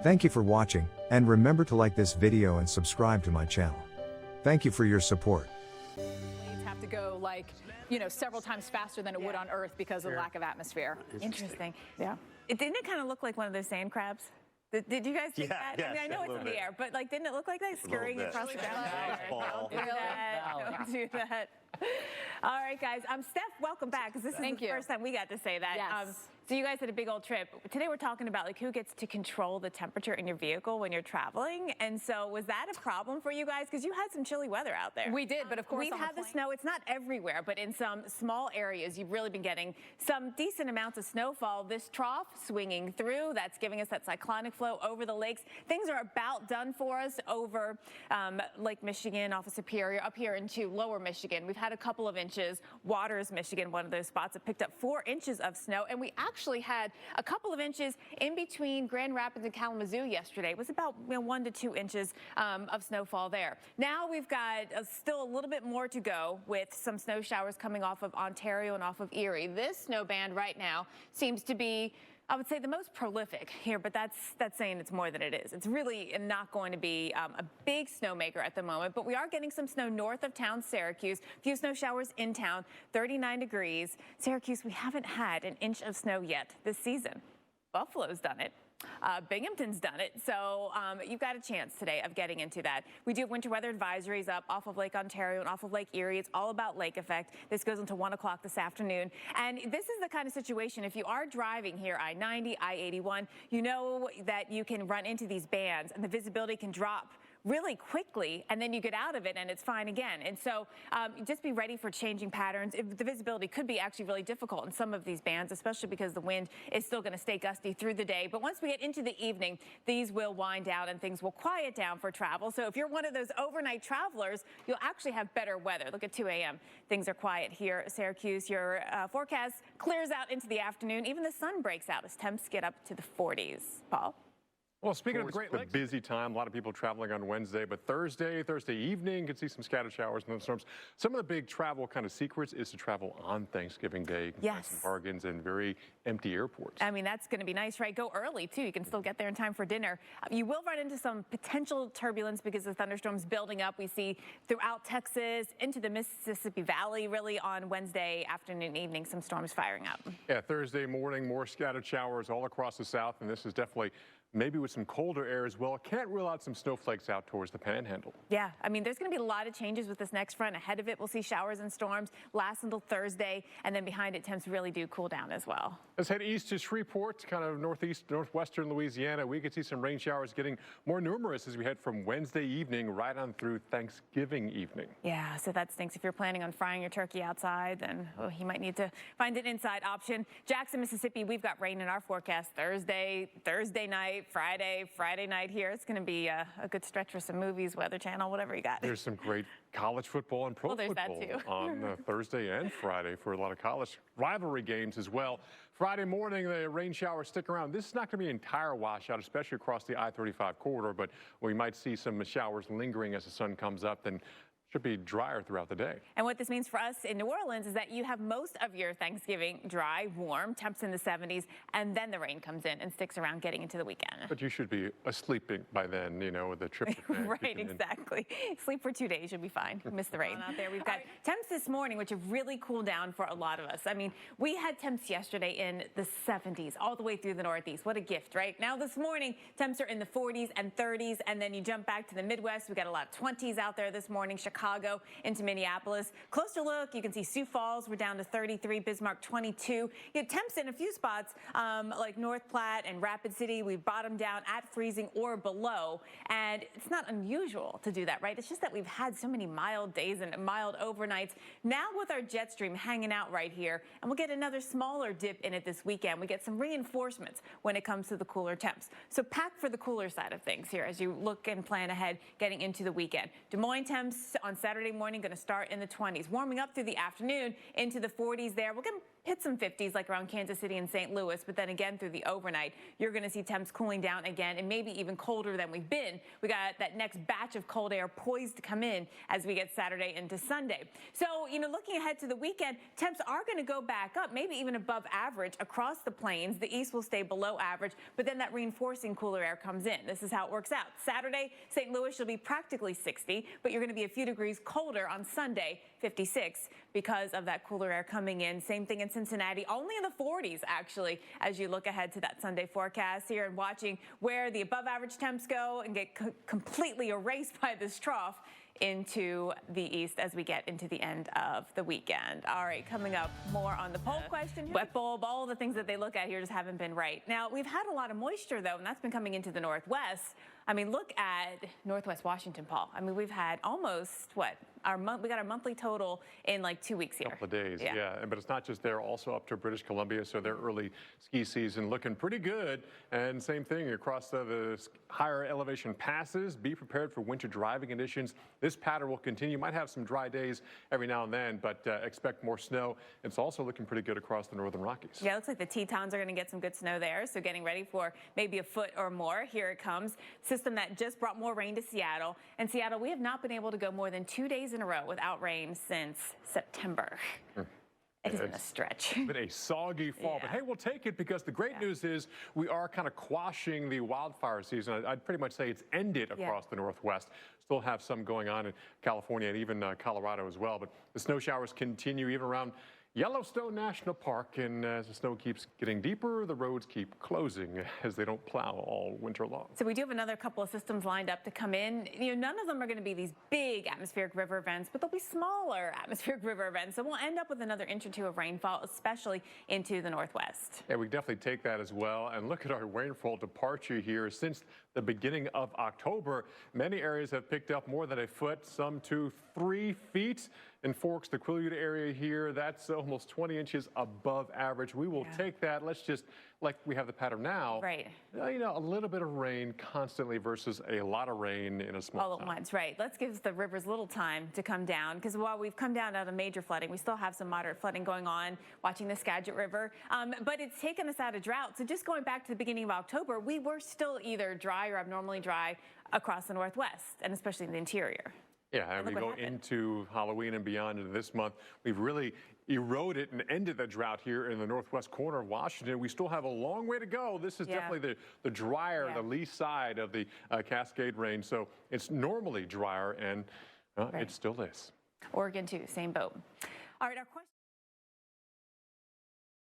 Thank you for watching, and remember to like this video and subscribe to my channel. Thank you for your support. Have to go several times faster than it would on Earth because of the lack of atmosphere. Interesting. Yeah. Didn't it kind of look like one of those sand crabs? Did you guys think that? Yeah, I mean, I know it's in the air, but didn't it look like that scurrying across the ground? Don't do that. Don't do that. All right, guys. Steph, welcome back, because this is the first time we got to say that. Yes. So you guys had a big old trip. Today we're talking about who gets to control the temperature in your vehicle when you're traveling. And so was that a problem for you guys? Because you had some chilly weather out there. We did, but of course we've had the snow. It's not everywhere, but in some small areas you've really been getting some decent amounts of snowfall. This trough swinging through, that's giving us that cyclonic flow over the lakes. Things are about done for us over Lake Michigan off of Superior, up here into lower Michigan. We've had a couple of inches. Waters, Michigan, one of those spots that picked up 4 inches of snow, and we actually had a couple of inches in between Grand Rapids and Kalamazoo yesterday. It was about 1 to 2 inches of snowfall there. Now we've got still a little bit more to go with some snow showers coming off of Ontario and off of Erie. This snow band right now seems to be, I would say, the most prolific here, but that's saying it's more than it is. It's really not going to be a big snowmaker at the moment, but we are getting some snow north of town, Syracuse. A few snow showers in town, 39 degrees. Syracuse, we haven't had an inch of snow yet this season. Buffalo's done it. Binghamton's done it. So you've got a chance today of getting into that. We do have winter weather advisories up off of Lake Ontario and off of Lake Erie. It's all about lake effect. This goes until 1 o'clock this afternoon. And this is the kind of situation, if you are driving here, I-90, I-81, you know that you can run into these bands and the visibility can drop really quickly, and then you get out of it and it's fine again. And so just be ready for changing patterns. The visibility could be actually really difficult in some of these bands, especially because the wind is still going to stay gusty through the day. But once we get into the evening, these will wind down and things will quiet down for travel. So if you're one of those overnight travelers, you'll actually have better weather. Look at 2 a.m. Things are quiet here at Syracuse. Your forecast clears out into the afternoon. Even the sun breaks out as temps get up to the 40s. Paul? Well, speaking of the Great Lakes, a busy time. A lot of people traveling on Wednesday, but Thursday evening, you can see some scattered showers and thunderstorms. Some of the big travel kind of secrets is to travel on Thanksgiving Day. Yes. Some bargains and very empty airports. I mean, that's going to be nice, right? Go early, too. You can still get there in time for dinner. You will run into some potential turbulence because the thunderstorms building up. We see throughout Texas, into the Mississippi Valley, really on Wednesday afternoon, evening, some storms firing up. Yeah, Thursday morning, more scattered showers all across the south, and this is definitely maybe with some colder air as well. Can't rule out some snowflakes out towards the Panhandle. Yeah, I mean, there's going to be a lot of changes with this next front. Ahead of it, we'll see showers and storms last until Thursday, and then behind it, temps really do cool down as well. Let's head east to Shreveport, kind of northwestern Louisiana. We could see some rain showers getting more numerous as we head from Wednesday evening right on through Thanksgiving evening. Yeah, so that stinks. If you're planning on frying your turkey outside, then you might need to find an inside option. Jackson, Mississippi, we've got rain in our forecast Thursday night, Friday night here. It's going to be a good stretch for some movies, Weather Channel, whatever you got. There's some great college football and pro football on Thursday and Friday for a lot of college rivalry games as well. Friday morning, the rain showers stick around. This is not going to be an entire washout, especially across the I-35 corridor, but we might see some showers lingering as the sun comes up. Then should be drier throughout the day. And what this means for us in New Orleans is that you have most of your Thanksgiving dry, warm, temps in the 70s, and then the rain comes in and sticks around getting into the weekend. But you should be asleep by then, with the trip. Right, exactly. Sleep for 2 days, you'll be fine. Miss the rain. Out there, we've got temps this morning, which have really cooled down for a lot of us. I mean, we had temps yesterday in the 70s, all the way through the Northeast. What a gift, right? Now this morning, temps are in the 40s and 30s, and then you jump back to the Midwest. We got a lot of 20s out there this morning. Chicago into Minneapolis. Closer look, you can see Sioux Falls, we're down to 33, Bismarck 22. You have temps in a few spots like North Platte and Rapid City. We've bottomed down at freezing or below, and it's not unusual to do that, right? It's just that we've had so many mild days and mild overnights. Now with our jet stream hanging out right here, and we'll get another smaller dip in it this weekend. We get some reinforcements when it comes to the cooler temps. So pack for the cooler side of things here as you look and plan ahead getting into the weekend. Des Moines temps on Saturday morning going to start in the 20s, warming up through the afternoon into the 40s there. We'll get hit some 50s like around Kansas City and St. Louis, but then again through the overnight, you're going to see temps cooling down again and maybe even colder than we've been. We got that next batch of cold air poised to come in as we get Saturday into Sunday. So, looking ahead to the weekend, temps are going to go back up, maybe even above average across the plains. The east will stay below average, but then that reinforcing cooler air comes in. This is how it works out. Saturday, St. Louis will be practically 60, but you're going to be a few degrees colder on Sunday, 56, because of that cooler air coming in. Same thing in Cincinnati, only in the 40s, actually, as you look ahead to that Sunday forecast here and watching where the above average temps go and get completely erased by this trough into the east as we get into the end of the weekend. All right, coming up, more on the poll question. Wet bulb, all the things that they look at here just haven't been right. Now, we've had a lot of moisture, though, and that's been coming into the northwest. I mean, look at Northwest Washington, Paul. I mean, we've had almost, we got our monthly total in like 2 weeks here. A couple of days, yeah. But it's not just there, also up to British Columbia, so their early ski season looking pretty good. And same thing across the higher elevation passes. Be prepared for winter driving conditions. This pattern will continue. Might have some dry days every now and then, but expect more snow. It's also looking pretty good across the northern Rockies. Yeah, it looks like the Tetons are going to get some good snow there, so getting ready for maybe a foot or more. Here it comes. System that just brought more rain to Seattle. And Seattle, we have not been able to go more than 2 days in a row without rain since September. It has been a stretch. It's been a soggy fall, but hey, we'll take it because the great news is we are kind of quashing the wildfire season. I'd pretty much say it's ended across the Northwest. Still have some going on in California and even Colorado as well, but the snow showers continue even around Yellowstone National Park, and as the snow keeps getting deeper, the roads keep closing as they don't plow all winter long. So we do have another couple of systems lined up to come in. None of them are going to be these big atmospheric river events, but they'll be smaller atmospheric river events. So we'll end up with another inch or two of rainfall, especially into the northwest. Yeah, we definitely take that as well. And look at our rainfall departure here since the beginning of October. Many areas have picked up more than a foot, some 2, 3 feet. In Forks, the Quileute area here, that's almost 20 inches above average. We will take that. Let's just, like we have the pattern now, right? A little bit of rain constantly versus a lot of rain in a small all at once, right? Let's give the rivers a little time to come down, because while we've come down out of major flooding, we still have some moderate flooding going on, watching the Skagit River, but it's taken us out of drought. So just going back to the beginning of October, we were still either dry or abnormally dry across the northwest, and especially in the interior. Yeah, and we go into Halloween and beyond into this month. We've really eroded and ended the drought here in the northwest corner of Washington. We still have a long way to go. This is definitely the drier, the lee side of the Cascade Range. So it's normally drier, and it still is. Oregon, too, same boat. All right, our question.